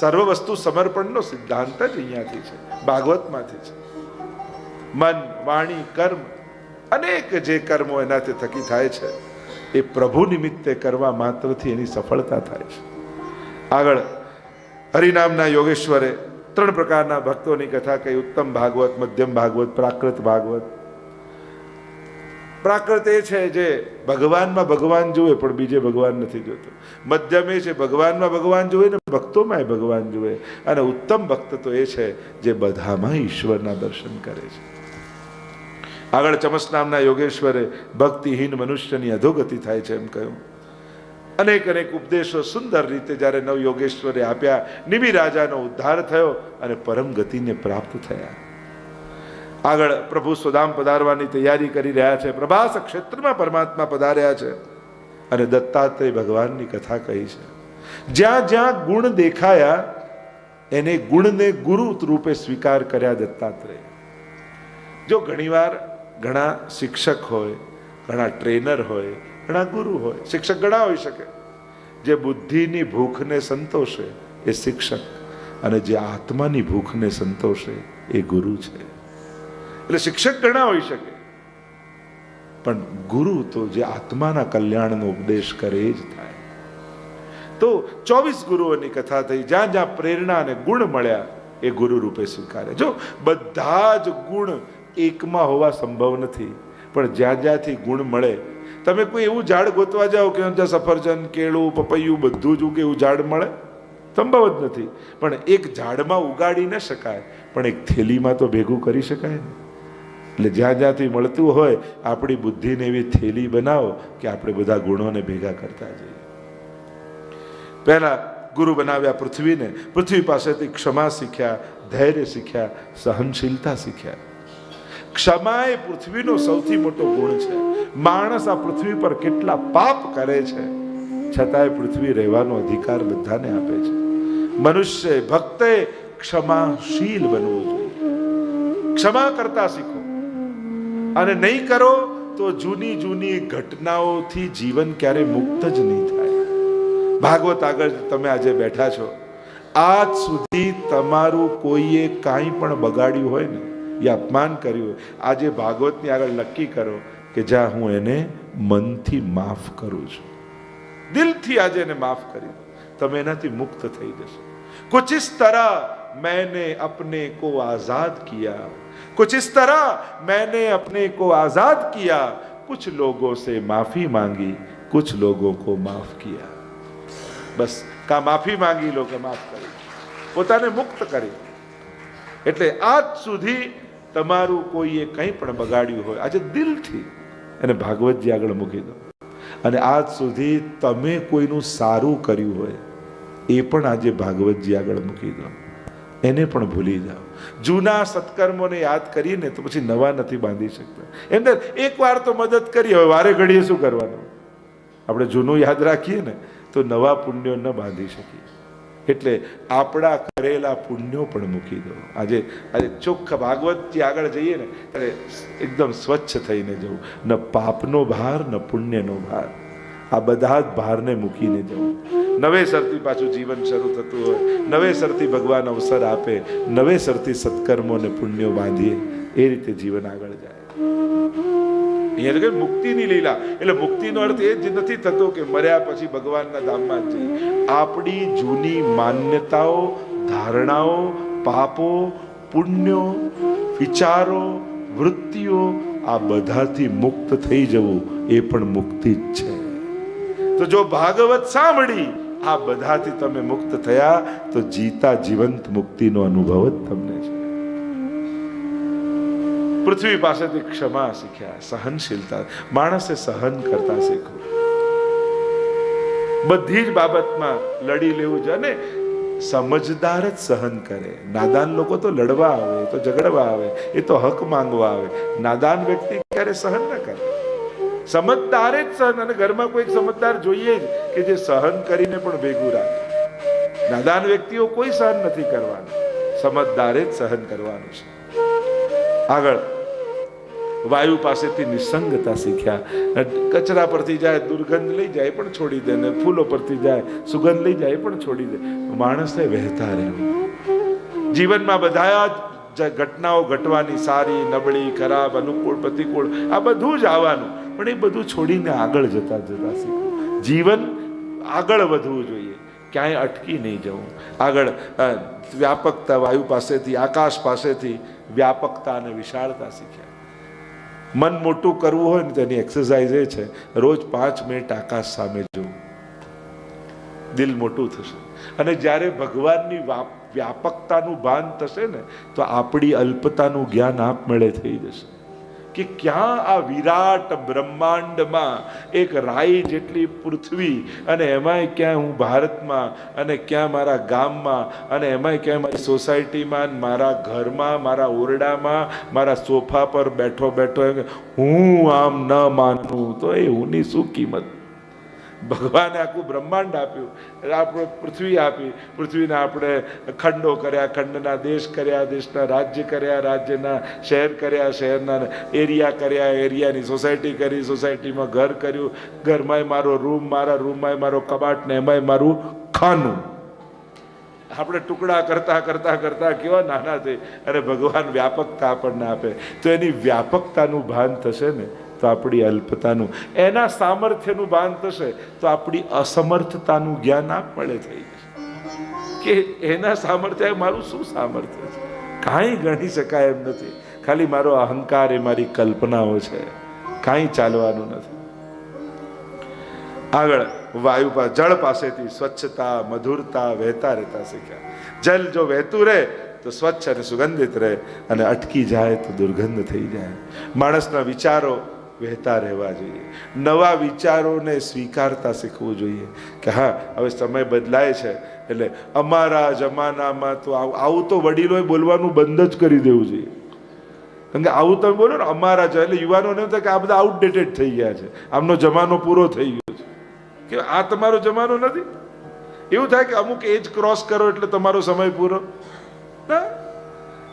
સર્વ વસ્તુ સમર્પણનો સિદ્ધાંત જ અહીંયાથી છે, ભાગવતમાંથી છે. મન, વાણી, કર્મ, અનેક જે કર્મો એનાથી થકી થાય છે એ પ્રભુ નિમિત્તે કરવા માત્રથી એની સફળતા થાય છે. આગળ હરિનામના યોગેશ્વરે 3 પ્રકારના ભક્તોની કથા કહી. ઉત્તમ ભાગવત, મધ્યમ ભાગવત, પ્રાકૃત ભાગવત. પ્રાકૃત એ છે જે ભગવાનમાં ભગવાન જુએ પણ બીજે ભગવાન નથી જોતો. મધ્યમ એ છે ભગવાનમાં ભગવાન જુએ ને ભક્તોમાં ભગવાન જુએ. અને ઉત્તમ ભક્ત તો એ છે જે બધામાં ઈશ્વરના દર્શન કરે છે. આગળ ચમસ નામના યોગેશ્વરે ભક્તિહીન મનુષ્યની અધોગતિ થાય છે એમ કહ્યું. અનેક ઉપદેશો સુંદર રીતે જ્યારે નવ યોગેશ્વરે આપ્યા, નિમિ રાજાનો ઉદ્ધાર થયો અને પરમ ગતિને પ્રાપ્ત થયા. આગળ પ્રભુ સ્વધામ પધારવાની તૈયારી કરી રહ્યા છે. પ્રભાસ ક્ષેત્રમાં પરમાત્મા પધાર્યા છે અને દત્તાત્રેય ભગવાનની કથા કહી છે. જ્યાં જ્યાં ગુણ દેખાયા એને ગુણને ગુરુ રૂપે સ્વીકાર કર્યા દત્તાત્રેય. જો ઘણીવાર ઘણા શિક્ષક હોય, ઘણા ટ્રેનર હોય, ઘણા ગુરુ હોય. શિક્ષક ઘણા હોઈ શકે. જે બુદ્ધિની ભૂખને સંતોષે એ શિક્ષક, અને જે આત્માની ભૂખને સંતોષે એ ગુરુ છે. એટલે શિક્ષક ઘણા હોઈ શકે, પણ ગુરુ તો જે આત્માના કલ્યાણનો ઉપદેશ કરે જ થાય. તો 24 ગુરુઓની કથા થઈ. જ્યાં જ્યાં પ્રેરણા અને ગુણ મળ્યા એ ગુરુ રૂપે સ્વીકારે. જો બધા જ ગુણ એકમાં હોવા સંભવ નથી, પણ જ્યાં જ્યાંથી ગુણ મળે. તમે કોઈ એવું ઝાડ ગોતવા જાઓ કે ત્યાં સફરજન, કેળું, પપૈયું બધું જ ઉગે, એવું ઝાડ મળે? સંભવ જ નથી. પણ એક ઝાડમાં ઉગાડી ન શકાય, પણ એક થેલીમાં તો ભેગું કરી શકાય ને. એટલે જ્યાં જ્યાંથી મળતું હોય આપણી બુદ્ધિને એવી થેલી બનાવો કે આપણે બધા ગુણોને ભેગા કરતા જઈએ. પહેલા ગુરુ બનાવ્યા પૃથ્વીને. પૃથ્વી પાસેથી ક્ષમા શીખ્યા, ધૈર્ય શીખ્યા, સહનશીલતા શીખ્યા. ક્ષમા એ પૃથ્વીનો સૌથી મોટો ગુણ છે. માણસ આ પૃથ્વી પર કેટલા પાપ કરે છે, છતાંય પૃથ્વી રહેવાનો અધિકાર બધાને આપે છે. મનુષ્ય ભક્તે ક્ષમાશીલ બનવું જોઈએ. ક્ષમા કરતા શીખો. અને નહીં કરો તો જૂની જૂની ઘટનાઓથી જીવન ક્યારે મુક્ત જ નહીં થાય. ભાગવત આગળ તમે આજે બેઠા છો, આજ સુધી તમારું કોઈએ કાંઈ પણ બગાડ્યું હોય ને, એ અપમાન કર્યું હોય, આજે ભાગવતની આગળ નક્કી કરો કે જ્યાં હું એને મનથી માફ કરું છું, દિલથી આજે એને માફ કરી, તમે એનાથી મુક્ત થઈ જશો. कुछ इस तरह मैंने अपने को आजाद किया, कुछ इस तरह मैंने अपने को आजाद किया, कुछ लोगों से माफी मांगी, कुछ लोगों को माफ किया. बस કા માફી માંગી લો કે માફ કરી, પોતાને મુક્ત કરી. એટલે આજ સુધી તમારું કોઈએ કંઈ પણ બગાડ્યું હોય, આજે દિલથી એને ભાગવતજી આગળ મૂકી દો. અને આજ સુધી તમે કોઈનું સારું કર્યું હોય એ પણ આજે ભાગવતજી આગળ મૂકી દો. એને પણ ભૂલી જાઓ. જૂના સત્કર્મોને યાદ કરીને તો પછી નવા નથી બાંધી શકતા. એમ એક વાર તો મદદ કરી, હવે વારે ઘડીએ શું કરવાનું? આપણે જૂનું યાદ રાખીએ ને તો નવા પુણ્યો ન બાંધી શકીએ. એટલે આપણા કરેલા પુણ્યો પણ મૂકી દો. આજે ચોખ્ખા ભાગવતથી આગળ જઈએ ને ત્યારે એકદમ સ્વચ્છ થઈને જવું. ન પાપનો ભાર ન પુણ્યનો ભાર, આ બધા જ ભારને મૂકીને જવું. નવેસરથી પાછું જીવન શરૂ થતું હોય, નવેસરથી ભગવાન અવસર આપે, નવેસરથી સત્કર્મો અને પુણ્યો બાંધીએ, એ રીતે જીવન આગળ જાય. અહીંયા તો મુક્તિની લીલા. એટલે મુક્તિનો અર્થ એ જ નથી થતો કે મર્યા પછી ભગવાનના ધામમાં જ જઈએ. આપણી જૂની માન્યતાઓ, ધારણાઓ, પાપો, પુણ્યો, વિચારો, વૃત્તિઓ, આ બધાથી મુક્ત થઈ જવું એ પણ મુક્તિ જ છે. તો જો ભાગવત સાંભળી આ બધાથી તમે મુક્ત થયા તો જીતા જીવંત મુક્તિનો અનુભવ જ તમને છે. પૃથ્વી પાસેથી ક્ષમા શીખ્યા, સહનશીલતા. માણસે સહન કરતા શીખવું. બધી જ બાબતમાં લડી લેવું છે. અને સમજદાર જ સહન કરે. નાદાન લોકો તો લડવા આવે, તો ઝઘડવા આવે, એ તો હક માંગવા આવે. નાદાન વ્યક્તિ ક્યારે સહન ન કરે. સમજદારે જ સહન. અને ઘરમાં કોઈ સમજદાર જોઈએ જ કે જે સહન કરીને પણ ભેગું રાખે. નાદાન વ્યક્તિઓ કોઈ સહન નથી કરવાનું, સમજદારે જ સહન કરવાનું છે. આગળ વાયુ પાસેથી નિસંગતા શીખ્યા. કચરા પરથી જાય દુર્ગંધ લઈ જાય પણ છોડી દે, ને ફૂલો પરથી જાય સુગંધ લઈ જાય પણ છોડી દે. માણસને વહેતા રહેવું. જીવનમાં બધા જ ઘટનાઓ ઘટવાની, સારી નબળી ખરાબ અનુકૂળ પ્રતિકૂળ, આ બધું જ આવવાનું, પણ એ બધું છોડીને આગળ જતા જતા શીખવું. જીવન આગળ વધવું જોઈએ, ક્યાંય અટકી નહીં જવું. આગળ વ્યાપકતા, વાયુ પાસેથી આકાશ પાસેથી વ્યાપકતા અને વિશાળતા શીખ્યા. મન મોટું કરવું હોય ને તેની એક્સરસાઇઝ એ છે, રોજ 5 મિનિટ આકાશ સામે જોવું. દિલ મોટું થશે. અને જ્યારે ભગવાનની વ્યાપકતાનું ભાન થશે ને, તો આપણી અલ્પતાનું જ્ઞાન આપમેળે થઈ જશે કે ક્યાં આ વિરાટ બ્રહ્માંડમાં એક રાઈ જેટલી પૃથ્વી, અને એમાંય ક્યાં હું ભારતમાં, અને ક્યાં મારા ગામમાં, અને એમાંય ક્યાં મારી સોસાયટીમાં, મારા ઘરમાં, મારા ઓરડામાં, મારા સોફા પર બેઠો બેઠો હું આમ ન માનું તો એ હુંની શું કિંમત. ભગવાને આખું બ્રહ્માંડ આપ્યું, આપણે પૃથ્વી આપી, પૃથ્વીના આપણે ખંડો કર્યા, ખંડના દેશ કર્યા, દેશના રાજ્ય કર્યા, રાજ્યના શહેર કર્યા, શહેરના એરિયા કર્યા, એરિયાની સોસાયટી કરી, સોસાયટીમાં ઘર કર્યું, ઘરમાંય મારો રૂમ, મારા રૂમમાંય મારો કબાટ, ને એમાંય મારું ખાનું. આપણે ટુકડા કરતા કરતા કરતા કેવા નાના થઈ, અને ભગવાન વ્યાપકતા આપણને આપે. તો એની વ્યાપકતાનું ભાન થશે ને, તો આપણી અલ્પતાનું, એના સામર્થ્યનું ભાન થશે, તો આપણી અસમર્થતાનું જ્ઞાન આપમેળે થઈ જશે કે એના સામર્થ્ય, મારું શું સામર્થ્ય છે, કાંઈ ગણી શકાય એમ નથી. ખાલી મારો અહંકાર, એ મારી કલ્પનાઓ છે, કાંઈ ચાલવાનું નથી. આગળ વાયુ જળ પાસેથી સ્વચ્છતા, મધુરતા, વહેતા રહેતા શીખ્યા. જલ જો વહેતું રહે તો સ્વચ્છ અને સુગંધિત રહે, અને અટકી જાય તો દુર્ગંધ થઈ જાય. માણસના વિચારો વહેતા રહેવા જોઈએ. નવા વિચારોને સ્વીકારતા શીખવું જોઈએ કે હા, હવે સમય બદલાય છે, એટલે અમારા જમાનામાં તો આવું તો વડીલોએ બોલવાનું બંધ જ કરી દેવું જોઈએ. કારણ કે આવું તમે બોલો ને અમારા, એટલે યુવાનોને એમ થાય કે આ બધા આઉટડેટેડ થઈ ગયા છે, આમનો જમાનો પૂરો થઈ ગયો છે, કે આ તમારો જમાનો નથી. એવું થાય કે અમુક એજ ક્રોસ કરો એટલે તમારો સમય પૂરો ના.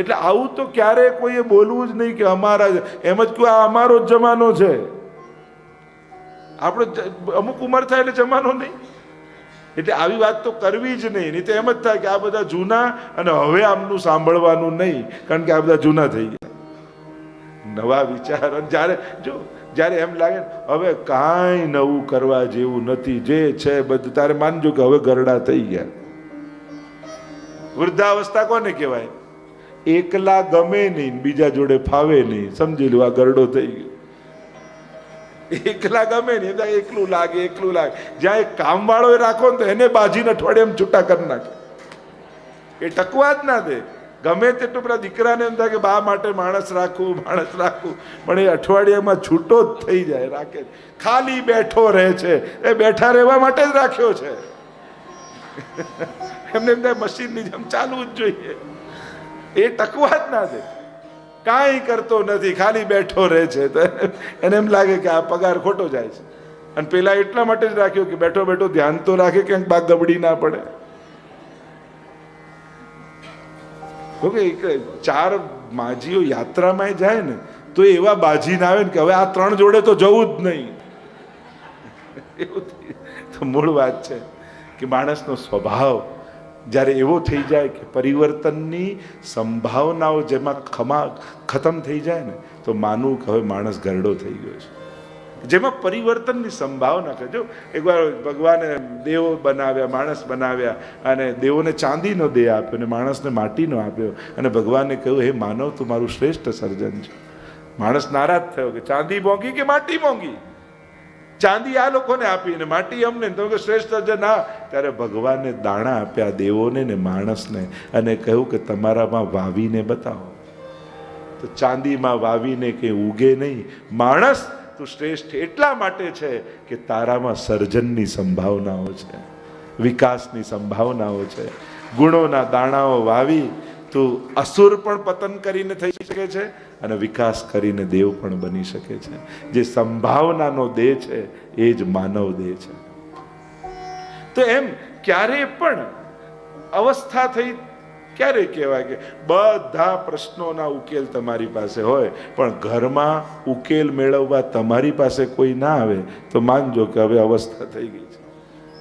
એટલે આવું તો ક્યારે કોઈએ બોલવું જ નહીં કે અમારા, એમ જ કહ્યું આ અમારો જ જમાનો છે. આપણે અમુક ઉંમર થાય એટલે જમાનો નહીં, એટલે આવી વાત તો કરવી જ નહીં. નહીં તો એમ જ થાય કે આ બધા જૂના, અને હવે આમનું સાંભળવાનું નહીં, કારણ કે આ બધા જૂના થઈ ગયા. નવા વિચાર, જ્યારે એમ લાગે હવે કાંઈ નવું કરવા જેવું નથી, જે છે બધું, તારે માનજો કે હવે ગરડા થઈ ગયા. વૃદ્ધાવસ્થા કોને કહેવાય? એકલા ગમે નહીં, બીજા જોડે ફાવે નહીં. સમજી લો, આ ગરડો થઈ ગયો. એકલા ગમે નહીં, એકલું લાગે, એકલું લાગે. જ્યાં એક કામ વાળો રાખો ને, તો એને બાજીને અઠવાડિયામાં છૂટા કરી નાખે, એ ટકવા જ ના દે. ગમે તેટલું પેલા દીકરાને એમ થાય કે બા માટે માણસ રાખવું, માણસ રાખવું, પણ એ અઠવાડિયામાં છૂટો જ થઈ જાય, રાખે. ખાલી બેઠો રહે છે, એ બેઠા રહેવા માટે જ રાખ્યો છે. એમને એમ થાય મશીનની જેમ ચાલવું જ જોઈએ, એ ટકવા જ ના દે. કાંઈ કરતો નથી, ખાલી બેઠો રહે છે, તો એને એમ લાગે કે આ પગાર ખોટો જાય છે. અને પેલા એટલા માટે જ રાખ્યો કે બેઠો બેઠો ધ્યાન તો રાખે, ક્યાંક બાગ ગબડી ના પડે. ચાર માજીઓ યાત્રામાં જાય ને, તો એવા બાજી ના આવે ને કે હવે આ 3 જોડે તો જવું જ નહીં. એવું તો મૂળ વાત છે કે માણસનો સ્વભાવ જ્યારે એવો થઈ જાય કે પરિવર્તનની સંભાવનાઓ જેમાં ખતમ થઈ જાય ને, તો માનવું કે હવે માણસ ગરડો થઈ ગયો છે. જેમાં પરિવર્તનની સંભાવના છે. જો એકવાર ભગવાને દેવો બનાવ્યા, માણસ બનાવ્યા, અને દેવોને ચાંદીનો દેહ આપ્યો અને માણસને માટીનો આપ્યો, અને ભગવાને કહ્યું હે માનવ, તું મારું શ્રેષ્ઠ સર્જન છે. માણસ નારાજ થયો કે ચાંદી મોંઘી કે માટી મોંઘી? ચાંદી આ લોકોને આપી અને માટી અમને, તો કે શ્રેષ્ઠ સર્જન આ. ત્યારે ભગવાને દાણા આપ્યા દેવોને ને માણસને, અને કહ્યું કે તમારામાં વાવીને બતાવો. તો ચાંદીમાં વાવીને કંઈ ઉગે નહીં. માણસ તું શ્રેષ્ઠ એટલા માટે છે કે તારામાં સર્જનની સંભાવનાઓ છે, વિકાસની સંભાવનાઓ છે. ગુણોના દાણાઓ વાવી તું અસુર પણ પતન કરીને થઈ શકે છે, અને વિકાસ કરીને દેવ પણ બની શકે છે. જે સંભાવનાનો દેહ છે એ જ માનવ દેહ છે. તો એમ ક્યારે પણ અવસ્થા થઈ ક્યારે કહેવાય કે બધા પ્રશ્નોના ઉકેલ તમારી પાસે હોય પણ ઘરમાં ઉકેલ મેળવવા તમારી પાસે કોઈ ના આવે તો માનજો કે હવે અવસ્થા થઈ ગઈ છે.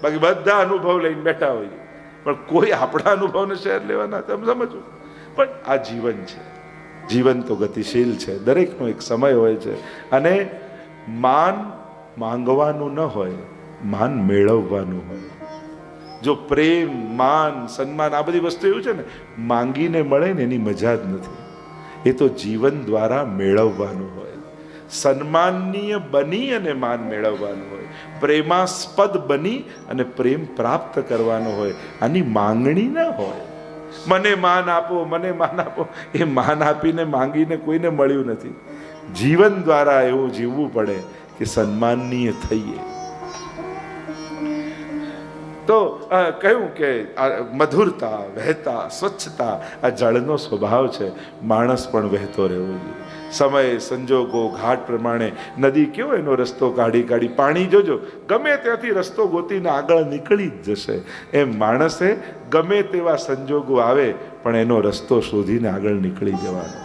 બાકી બધા અનુભવ લઈને બેઠા હોય પણ કોઈ આપણા અનુભવને શેર લેવાના તમે સમજો. પણ આ જીવન છે, જીવન તો ગતિશીલ છે, દરેકનો એક સમય હોય છે. અને માન માંગવાનું ન હોય, માન મેળવવાનું હોય. જો પ્રેમ, માન, સન્માન આ બધી વસ્તુ એવું છે ને માંગીને મળે ને એની મજા જ નથી. એ તો જીવન દ્વારા મેળવવાનું હોય. સન્માનનીય બની અને માન મેળવવાનું હોય, પ્રેમાસ્પદ બની અને પ્રેમ પ્રાપ્ત કરવાનો હોય. આની માંગણી ના હોય. મને માન આપો, મને માન આપો, એ માન આપીને માંગીને કોઈને મળ્યું નથી. જીવન દ્વારા એવું જીવવું પડે કે સન્માનનીય થઈએ. તો કહ્યું કે મધુરતા, વહેતા, સ્વચ્છતા આ જળનો સ્વભાવ છે. માણસ પણ વહેતો રહેવો જોઈએ. સમય, સંજોગો, ઘાટ પ્રમાણે નદી કેવો એનો રસ્તો કાઢી કાઢી પાણી જોજો ગમે ત્યાંથી રસ્તો ગોતીને આગળ નીકળી જ જશે. એમ માણસે ગમે તેવા સંજોગો આવે પણ એનો રસ્તો શોધીને આગળ નીકળી જવાનો.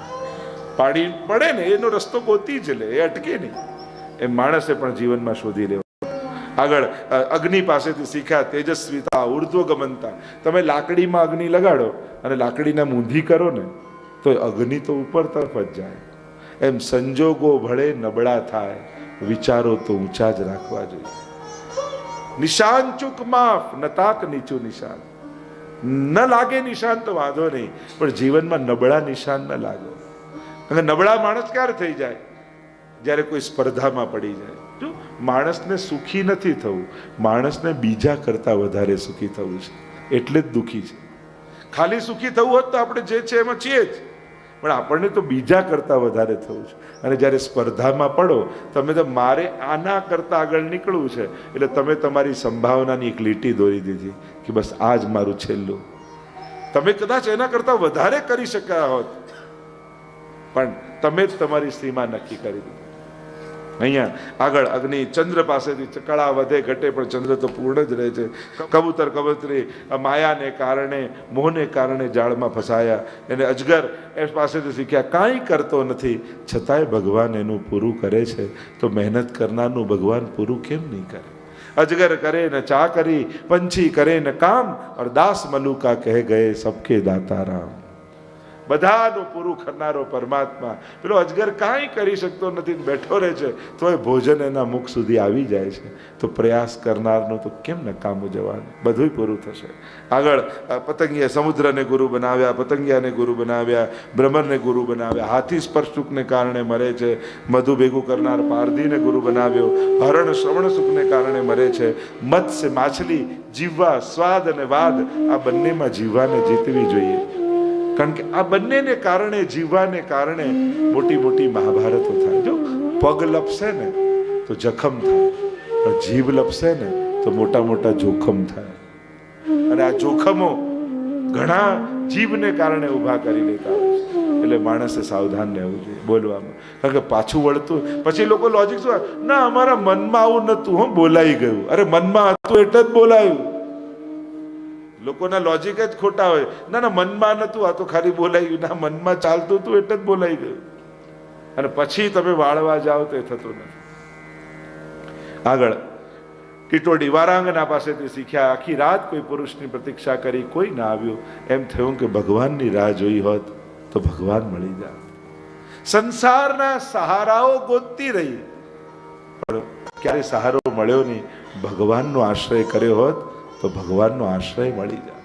પાણી પડે ને એનો રસ્તો ગોતી જ લે, એ અટકે નહીં. એમ માણસે પણ જીવનમાં શોધી લેવો. આગળ અગ્નિ પાસેથી શીખ્યા તેજસ્વીતા, ઉર્ધ્વગમનતા. તમે લાકડીમાં અગ્નિ લગાડો અને લાકડીને મૂંધી કરો ને તો અગ્નિ તો ઉપર તરફ જ જાય. એમ સંજોગો ભળે નબળા થાય, વિચારો તો ઊંચા જ રાખવા જોઈએ. નિશાન ચૂક માફ, નતાક નીચું નિશાન. ન લાગે નિશાન તો વાંધો નહીં પણ જીવનમાં નબળા નિશાન ન લાગો. અને નબળા માણસ ક્યારે થઈ જાય? જ્યારે કોઈ સ્પર્ધામાં પડી જાય. જો માણસને સુખી નથી થવું, માણસને બીજા કરતા વધારે સુખી થવું છે, એટલે જ દુઃખી છે. ખાલી સુખી થવું હોત તો આપણે જે છે એમાં છીએ જ, પણ આપણને તો બીજા કરતા વધારે થવું છે. અને જ્યારે સ્પર્ધામાં પડો તમે તો મારે આના કરતા આગળ નીકળવું છે એટલે તમે તમારી સંભાવનાની એક લીટી દોરી દીધી કે બસ આ જ મારું છેલ્લું. તમે કદાચ એના કરતા વધારે કરી શક્યા હોત પણ તમે જ તમારી સીમા નક્કી કરી દીધી. અહીંયા આગળ અગ્નિ ચંદ્ર પાસેથી કળા વધે ઘટે પણ ચંદ્ર તો પૂર્ણ જ રહે છે. કબૂતર કબૂતરી માયાને કારણે, મોહને કારણે જાળમાં ફસાયા. એને અજગર એ પાસેથી શીખ્યા કાંઈ કરતો નથી છતાંય ભગવાન એનું પૂરું કરે છે. તો મહેનત કરનારનું ભગવાન પૂરું કેમ નહીં કરે? અજગર કરે ન ચાકરી, પંછી કરે ન કામ, और दास मलुका कह गए सबके दाता राम. બધાનું પૂરું કરનારો પરમાત્મા. પેલો અજગર કાંઈ કરી શકતો નથી, બેઠો રહે છે તો એ ભોજન એના મુખ સુધી આવી જાય છે. તો પ્રયાસ કરનારનું તો કેમ નકામું જવાનું? બધું પૂરું થશે. આગળ પતંગિયા સમુદ્રને ગુરુ બનાવ્યા, પતંગિયાને ગુરુ બનાવ્યા, ભ્રમરને ગુરુ બનાવ્યા. હાથી સ્પર્શ સુખને કારણે મરે છે. મધુ ભેગું કરનાર પારધીને ગુરુ બનાવ્યો. હરણ શ્રવણ સુખને કારણે મરે છે. મત્સ્ય માછલી, જીવવા, સ્વાદ અને વાદ આ બંનેમાં જીવવાને જીતવી જોઈએ. કારણ કે આ બંનેને કારણે, જીવવાને કારણે મોટી મોટી મહાભારતો થાય. જો પગ લપસે ને તો જખમ થાય, પણ જીભ લપસે ને તો મોટા મોટા જોખમ થાય. અને આ જોખમો ઘણા જીભને કારણે ઊભા કરી લેતા હોય છે. એટલે માણસે સાવધાન રહેવું જોઈએ બોલવામાં. કારણ કે પાછું વળતું પછી લોકો લોજિક શું, ના અમારા મનમાં આવું નતું, હું બોલાઈ ગયું. અરે મનમાં હતું એટલે જ બોલાયું. લોકોના લોજિક જ ખોટા હોય. ના ના મનમાં નતું, આ તો ખાલી બોલાઈ ગયું. ના મનમાં ચાલતું હતું એટલે જ બોલાઈ ગયું. અને પછી તમે વાળવા જાઓ તો એ થતું નથી. આગળ ટીટોડી વારાંગના પાસેથી શીખ્યા. આખી રાત કોઈ પુરુષની પ્રતીક્ષા કરી, કોઈ ના આવ્યું. એમ થયું કે ભગવાનની રાહ જોઈ હોત તો ભગવાન મળી જાય. સંસારના સહારાઓ ગોતતી રહી પણ ક્યારે સહારો મળ્યો નહીં. ભગવાનનો આશ્રય કર્યો હોત તો ભગવાનનો આશ્રય મળી જાય.